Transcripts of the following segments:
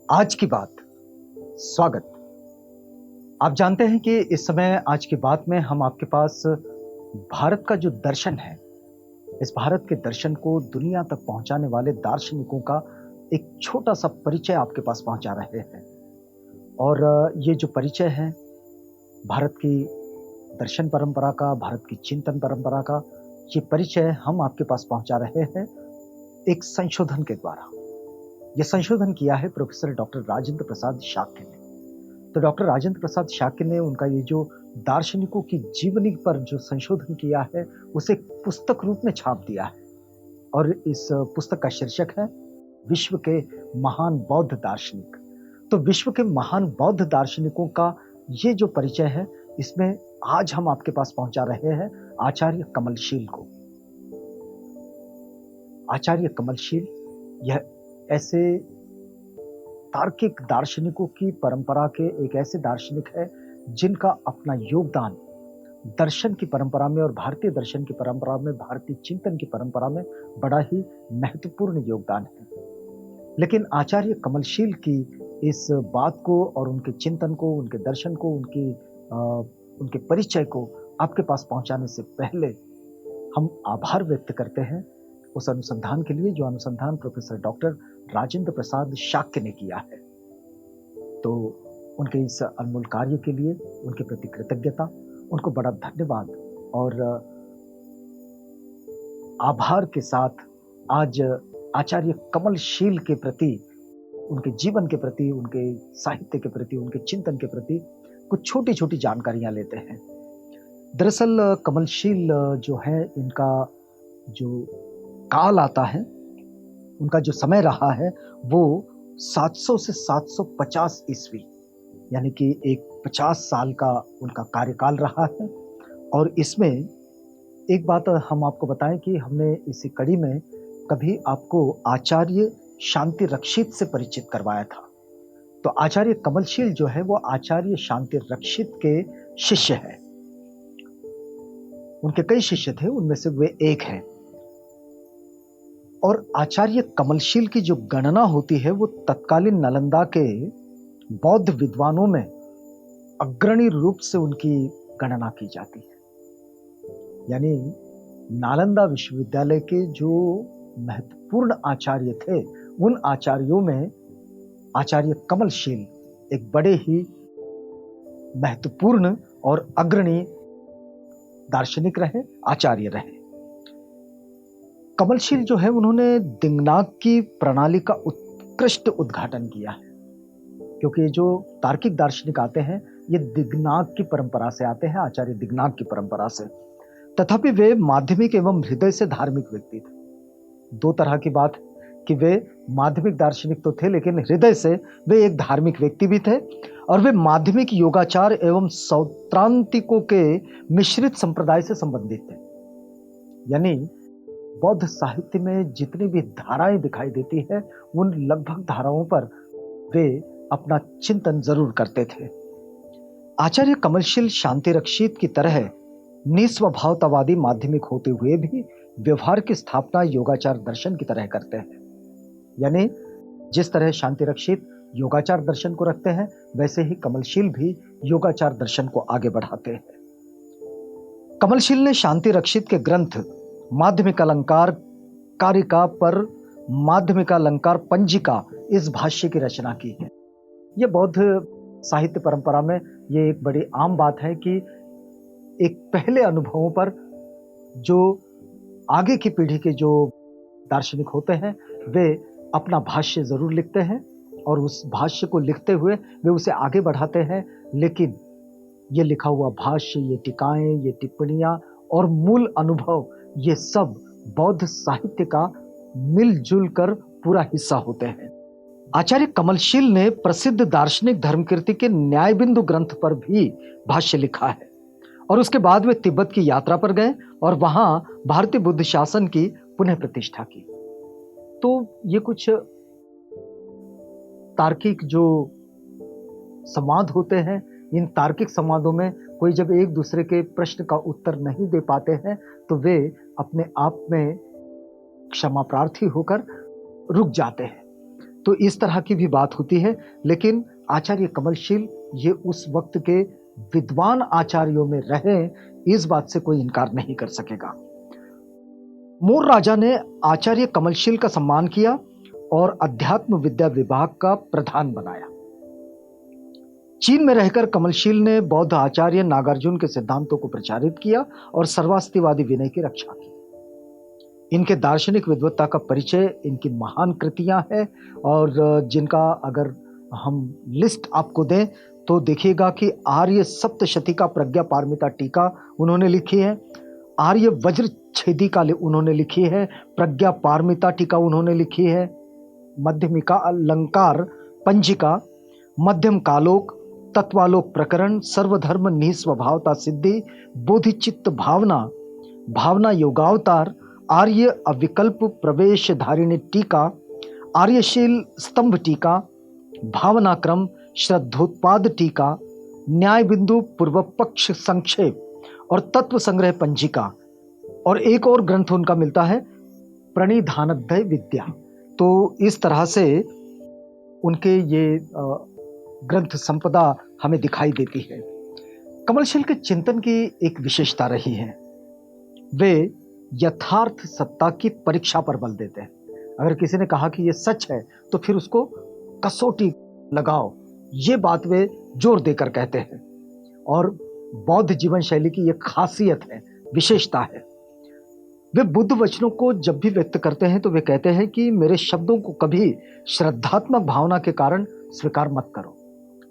आज की बात स्वागत। आप जानते हैं कि इस समय आज की बात में हम आपके पास भारत का जो दर्शन है, इस भारत के दर्शन को दुनिया तक पहुंचाने वाले दार्शनिकों का एक छोटा सा परिचय आपके पास पहुंचा रहे हैं। और ये जो परिचय है भारत की दर्शन परंपरा का, भारत की चिंतन परंपरा का, ये परिचय हम आपके पास पहुंचा रहे हैं एक संशोधन के द्वारा। ये संशोधन किया है प्रोफेसर डॉक्टर राजेंद्र प्रसाद शाक्य ने। तो डॉक्टर राजेंद्र प्रसाद शाक्य ने उनका ये जो दार्शनिकों की जीवनी पर जो संशोधन किया है, उसे पुस्तक रूप में छाप दिया है। और इस पुस्तक का शीर्षक है विश्व के महान बौद्ध दार्शनिक। तो विश्व के महान बौद्ध दार्शनिकों का ये जो परिचय है, इसमें आज हम आपके पास पहुंचा रहे हैं आचार्य कमलशील को। आचार्य कमलशील यह ऐसे तार्किक दार्शनिकों की परंपरा के एक ऐसे दार्शनिक है जिनका अपना योगदान दर्शन की परंपरा में और भारतीय दर्शन की परंपरा में, भारतीय चिंतन की परंपरा में बड़ा ही महत्वपूर्ण योगदान है। लेकिन आचार्य कमलशील की इस बात को और उनके चिंतन को, उनके दर्शन को, उनके परिचय को आपके पास पहुंचाने से पहले हम आभार व्यक्त करते हैं उस अनुसंधान के लिए जो अनुसंधान प्रोफेसर डॉक्टर राजेंद्र प्रसाद शाक्य ने किया है। तो उनके इस अनमोल कार्य के लिए उनके प्रति कृतज्ञता, उनको बड़ा धन्यवाद और आभार के साथ आज आचार्य कमलशील के प्रति, उनके जीवन के प्रति, उनके साहित्य के प्रति, उनके चिंतन के प्रति कुछ छोटी छोटी जानकारियां लेते हैं। दरअसल कमलशील जो है, इनका जो काल आता है, उनका जो समय रहा है वो 700 से 750 ईस्वी, यानी कि एक 50 साल का उनका कार्यकाल रहा है। और इसमें एक बात हम आपको बताएं कि हमने इसी कड़ी में कभी आपको आचार्य शांति रक्षित से परिचित करवाया था। तो आचार्य कमलशील जो है वो आचार्य शांति रक्षित के शिष्य हैं। उनके कई शिष्य थे, उनमें से वे एक हैं। और आचार्य कमलशील की जो गणना होती है वो तत्कालीन नालंदा के बौद्ध विद्वानों में अग्रणी रूप से उनकी गणना की जाती है। यानी नालंदा विश्वविद्यालय के जो महत्वपूर्ण आचार्य थे, उन आचार्यों में आचार्य कमलशील एक बड़े ही महत्वपूर्ण और अग्रणी दार्शनिक रहे, आचार्य रहे। कमलशील जो है, उन्होंने दिंगनाग की प्रणाली का उत्कृष्ट उद्घाटन किया है, क्योंकि जो तार्किक दार्शनिक आते हैं ये दिंगनाग की परंपरा से आते हैं, आचार्य दिंगनाग की परंपरा से। तथापि वे माध्यमिक एवं हृदय से धार्मिक व्यक्ति थे। दो तरह की बात कि वे माध्यमिक दार्शनिक तो थे, लेकिन हृदय से वे एक धार्मिक व्यक्ति भी थे। और वे माध्यमिक योगाचार एवं सौत्रांतिकों के मिश्रित संप्रदाय से संबंधित थे। यानी बौद्ध साहित्य में जितनी भी धाराएं दिखाई देती है, उन लगभग धाराओं पर वे अपना चिंतन जरूर करते थे। आचार्य कमलशील शांति रक्षित की तरह निस्वभावतावादी माध्यमिक होते हुए भी व्यवहार की स्थापना योगाचार दर्शन की तरह करते हैं। यानी जिस तरह शांति रक्षित योगाचार दर्शन को रखते हैं, वैसे ही कमलशील भी योगाचार दर्शन को आगे बढ़ाते हैं। कमलशील ने शांति रक्षित के ग्रंथ माध्यमिक अलंकार कारिका पर माध्यमिक अलंकार पंजिका, इस भाष्य की रचना की है। यह बौद्ध साहित्य परंपरा में ये एक बड़ी आम बात है कि एक पहले अनुभवों पर जो आगे की पीढ़ी के जो दार्शनिक होते हैं, वे अपना भाष्य जरूर लिखते हैं और उस भाष्य को लिखते हुए वे उसे आगे बढ़ाते हैं। लेकिन ये लिखा हुआ भाष्य, ये टीकाएं, ये टिप्पणियां और मूल अनुभव, ये सब बौद्ध साहित्य का मिलजुल कर पूरा हिस्सा होते हैं। आचार्य कमलशील ने प्रसिद्ध दार्शनिक धर्मकीर्ति के न्याय बिंदु ग्रंथ पर भी भाष्य लिखा है। और उसके बाद वे तिब्बत की यात्रा पर गए और वहां भारतीय बुद्ध शासन की पुनः प्रतिष्ठा की। तो ये कुछ तार्किक जो संवाद होते हैं, इन तार्किक संवादों में कोई जब एक दूसरे के प्रश्न का उत्तर नहीं दे पाते हैं, तो वे अपने आप में क्षमा प्रार्थी होकर रुक जाते हैं। तो इस तरह की भी बात होती है। लेकिन आचार्य कमलशील ये उस वक्त के विद्वान आचार्यों में रहे, इस बात से कोई इनकार नहीं कर सकेगा। मोर राजा ने आचार्य कमलशील का सम्मान किया और अध्यात्म विद्या विभाग का प्रधान बनाया। चीन में रहकर कमलशील ने बौद्ध आचार्य नागार्जुन के सिद्धांतों को प्रचारित किया और सर्वास्तिवादी विनय की रक्षा की। इनके दार्शनिक विद्वत्ता का परिचय इनकी महान कृतियां हैं, और जिनका अगर हम लिस्ट आपको दें तो देखिएगा कि आर्य सप्तशती का प्रज्ञा पारमिता टीका उन्होंने लिखी है, आर्य वज्र छेदिका उन्होंने लिखी है, प्रज्ञा पारमिता टीका उन्होंने लिखी है, मध्यमिका अलंकार पंजिका, मध्यम कालोक, तत्वालोक प्रकरण, सर्वधर्म निस्वभावता सिद्धि, बोधिचित्त भावना, भावना योगावतार, आर्य अविकल्प प्रवेश धारिणी टीका, आर्यशील स्तंभ टीका, भावनाक्रम, श्रद्धोत्पाद टीका, न्याय बिंदु पूर्व पक्ष संक्षेप और तत्व संग्रह पंजिका, और एक और ग्रंथ उनका मिलता है प्रणिधानोदय विद्या। तो इस तरह से उनके ये ग्रंथ संपदा हमें दिखाई देती है। कमलशील के चिंतन की एक विशेषता रही है, वे यथार्थ सत्ता की परीक्षा पर बल देते हैं। अगर किसी ने कहा कि ये सच है तो फिर उसको कसौटी लगाओ, ये बात वे जोर देकर कहते हैं। और बौद्ध जीवन शैली की ये खासियत है, विशेषता है। वे बुद्ध वचनों को जब भी व्यक्त करते हैं तो वे कहते हैं कि मेरे शब्दों को कभी श्रद्धात्मक भावना के कारण स्वीकार मत करो।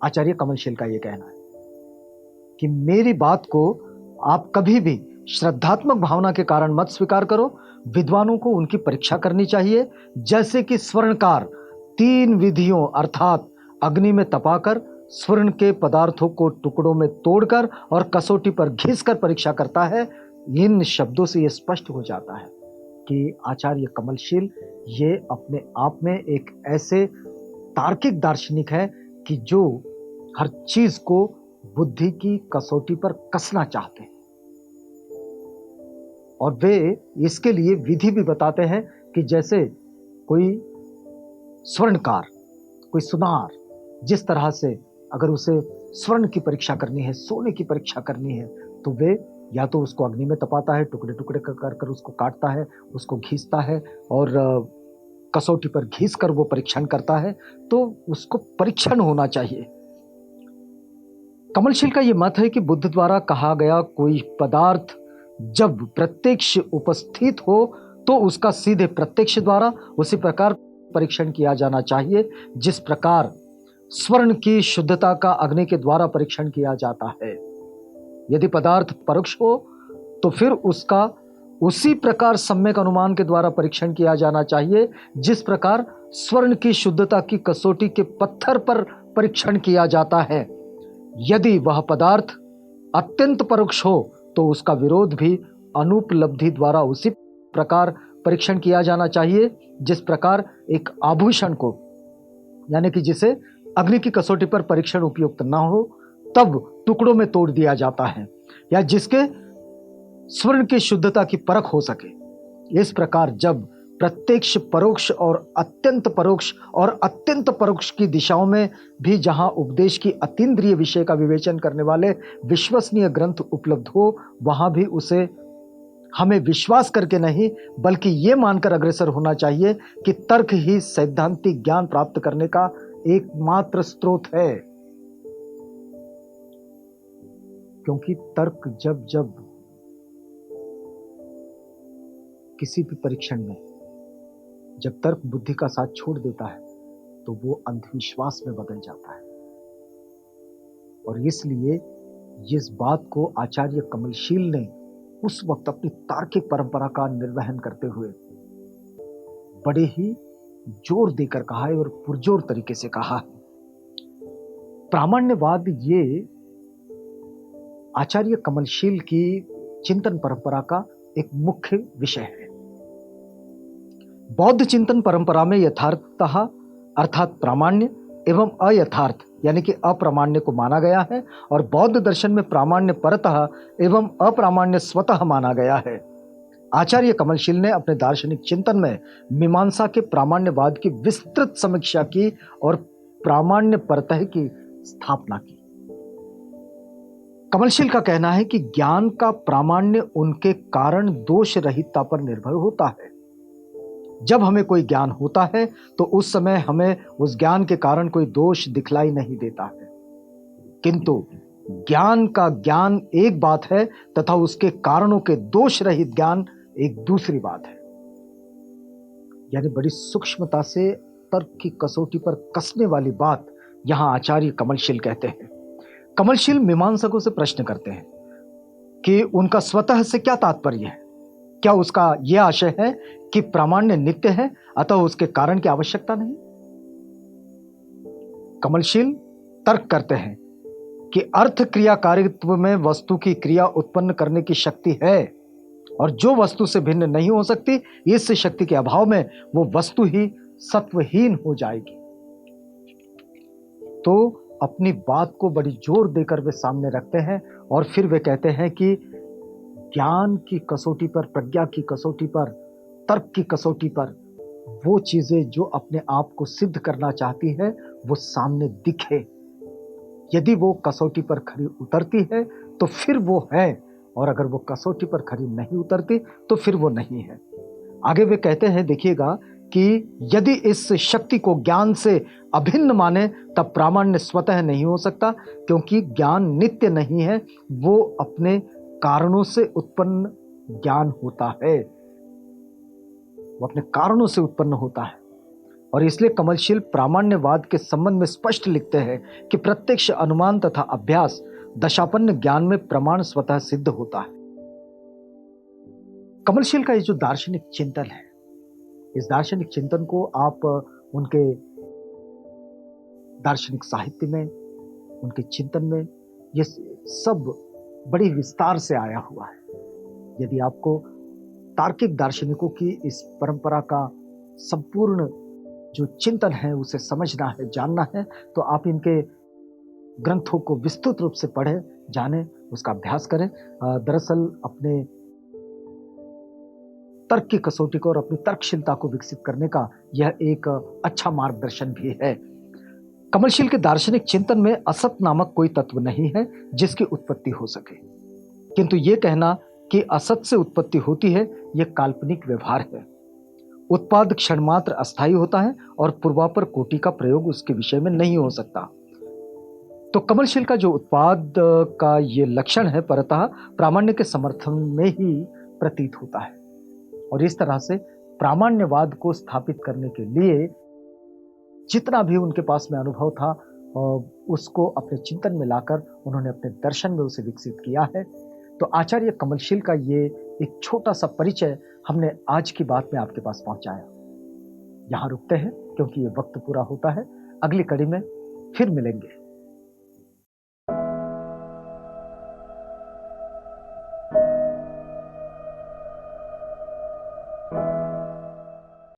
आचार्य कमलशील का यह कहना है कि मेरी बात को आप कभी भी श्रद्धात्मक भावना के कारण मत स्वीकार करो। विद्वानों को उनकी परीक्षा करनी चाहिए, जैसे कि स्वर्णकार 3 विधियों अर्थात अग्नि में तपाकर, स्वर्ण के पदार्थों को टुकड़ों में तोड़कर और कसौटी पर घिसकर परीक्षा करता है। इन शब्दों से यह स्पष्ट हो जाता है कि आचार्य कमलशील ये अपने आप में एक ऐसे तार्किक दार्शनिक है कि जो हर चीज को बुद्धि की कसौटी पर कसना चाहते हैं, और वे इसके लिए विधि भी बताते हैं कि जैसे कोई स्वर्णकार, कोई सुनार, जिस तरह से अगर उसे स्वर्ण की परीक्षा करनी है, सोने की परीक्षा करनी है, तो वे या तो उसको अग्नि में तपाता है, टुकड़े टुकड़े कर उसको काटता है, उसको घिसता है और कसौटी पर घिस कर वो परीक्षण करता है। तो उसको परीक्षण होना चाहिए। कमलशील का यह मत है कि बुद्ध द्वारा कहा गया कोई पदार्थ जब प्रत्यक्ष उपस्थित हो तो उसका सीधे प्रत्यक्ष द्वारा उसी प्रकार परीक्षण किया जाना चाहिए जिस प्रकार स्वर्ण की शुद्धता का अग्नि के द्वारा परीक्षण किया जाता है। यदि पदार्थ परोक्ष हो तो फिर उसका उसी प्रकार सम्यक अनुमान के द्वारा परीक्षण किया जाना चाहिए जिस प्रकार स्वर्ण की शुद्धता की कसौटी के पत्थर पर परीक्षण किया जाता है। यदि वह पदार्थ अत्यंत परोक्ष हो तो उसका विरोध भी अनुपलब्धि द्वारा उसी प्रकार परीक्षण किया जाना चाहिए जिस प्रकार एक आभूषण को, यानी कि जिसे अग्नि की कसौटी पर परीक्षण उपयुक्त न हो तब टुकड़ों में तोड़ दिया जाता है, या जिसके स्वर्ण की शुद्धता की परख हो सके। इस प्रकार जब प्रत्यक्ष, परोक्ष और अत्यंत परोक्ष की दिशाओं में भी जहां उपदेश की अतीन्द्रिय विषय का विवेचन करने वाले विश्वसनीय ग्रंथ उपलब्ध हो, वहां भी उसे हमें विश्वास करके नहीं बल्कि ये मानकर अग्रसर होना चाहिए कि तर्क ही सैद्धांतिक ज्ञान प्राप्त करने का एकमात्र स्रोत है। क्योंकि तर्क जब किसी भी परीक्षण में जब तर्क बुद्धि का साथ छोड़ देता है तो वो अंधविश्वास में बदल जाता है। और इसलिए इस बात को आचार्य कमलशील ने उस वक्त अपनी तार्किक परंपरा का निर्वहन करते हुए बड़े ही जोर देकर कहा है और पुरजोर तरीके से कहा है। प्रामाण्यवाद ये आचार्य कमलशील की चिंतन परंपरा का एक मुख्य विषय है। बौद्ध चिंतन परंपरा में यथार्थतः अर्थात प्रामाण्य एवं अयथार्थ यानी कि अप्रामाण्य को माना गया है, और बौद्ध दर्शन में प्रामाण्य परतः एवं अप्रामाण्य स्वतः माना गया है। आचार्य कमलशील ने अपने दार्शनिक चिंतन में मीमांसा के प्रामाण्यवाद की विस्तृत समीक्षा की और प्रामाण्य परतः की स्थापना की। कमलशील का कहना है कि ज्ञान का प्रामाण्य उनके कारण दोष रहितता पर निर्भर होता है। जब हमें कोई ज्ञान होता है तो उस समय हमें उस ज्ञान के कारण कोई दोष दिखलाई नहीं देता है, किंतु ज्ञान का ज्ञान एक बात है तथा उसके कारणों के दोष रहित ज्ञान एक दूसरी बात है। यानी बड़ी सूक्ष्मता से तर्क की कसौटी पर कसने वाली बात यहां आचार्य कमलशील कहते हैं। कमलशील मीमांसकों से प्रश्न करते हैं कि उनका स्वतः से क्या तात्पर्य है। क्या उसका यह आशय है कि प्रामाण्य नित्य है अतः उसके कारण की आवश्यकता नहीं। कमलशील तर्क करते हैं कि अर्थ क्रियाकारित्व में वस्तु की क्रिया उत्पन्न करने की शक्ति है और जो वस्तु से भिन्न नहीं हो सकती, इस शक्ति के अभाव में वो वस्तु ही सत्वहीन हो जाएगी। तो अपनी बात को बड़ी जोर देकर वे सामने रखते हैं और फिर वे कहते हैं कि ज्ञान की कसौटी पर, प्रज्ञा की कसौटी पर, तर्क की कसौटी पर वो चीजें जो अपने आप को सिद्ध करना चाहती है वो सामने दिखे। यदि वो कसौटी पर खरी उतरती है तो फिर वो है, और अगर वो कसौटी पर खरी नहीं उतरती तो फिर वो नहीं है। आगे वे कहते हैं, देखिएगा, कि यदि इस शक्ति को ज्ञान से अभिन्न माने तब प्रामाण्य स्वतः नहीं हो सकता, क्योंकि ज्ञान नित्य नहीं है, वो अपने कारणों से उत्पन्न ज्ञान होता है, वो अपने कारणों से उत्पन्न होता है। और इसलिए कमलशील प्रामाण्यवाद के संबंध में स्पष्ट लिखते हैं कि प्रत्यक्ष अनुमान तथा अभ्यास दशापन्न ज्ञान में प्रमाण स्वतः सिद्ध होता है। कमलशील का ये जो दार्शनिक चिंतन है, इस दार्शनिक चिंतन को आप उनके दार्शनिक साहित्य में, उनके चिंतन में, ये सब बड़ी विस्तार से आया हुआ है। यदि आपको तार्किक दार्शनिकों की इस परंपरा का संपूर्ण जो चिंतन है उसे समझना है, जानना है, तो आप इनके ग्रंथों को विस्तृत रूप से पढ़ें, जानें, उसका अभ्यास करें। दरअसल अपने तर्क की कसौटी को और अपनी तर्कशीलता को विकसित करने का यह एक अच्छा मार्गदर्शन भी है। कमलशील के दार्शनिक चिंतन में असत नामक कोई तत्व नहीं है जिसकी उत्पत्ति हो सके, किंतु यह कहना कि असत से उत्पत्ति होती है यह काल्पनिक व्यवहार है। उत्पाद क्षणमात्र अस्थायी होता है और पूर्वापर कोटि का प्रयोग उसके विषय में नहीं हो सकता। तो कमलशील का जो उत्पाद का ये लक्षण है परतः प्रामाण्य के समर्थन में ही प्रतीत होता है, और इस तरह से प्रामाण्यवाद को स्थापित करने के लिए जितना भी उनके पास में अनुभव था उसको अपने चिंतन में लाकर उन्होंने अपने दर्शन में उसे विकसित किया है। तो आचार्य कमलशील का ये एक छोटा सा परिचय हमने आज की बात में आपके पास पहुंचाया। यहाँ रुकते हैं क्योंकि ये वक्त पूरा होता है। अगली कड़ी में फिर मिलेंगे।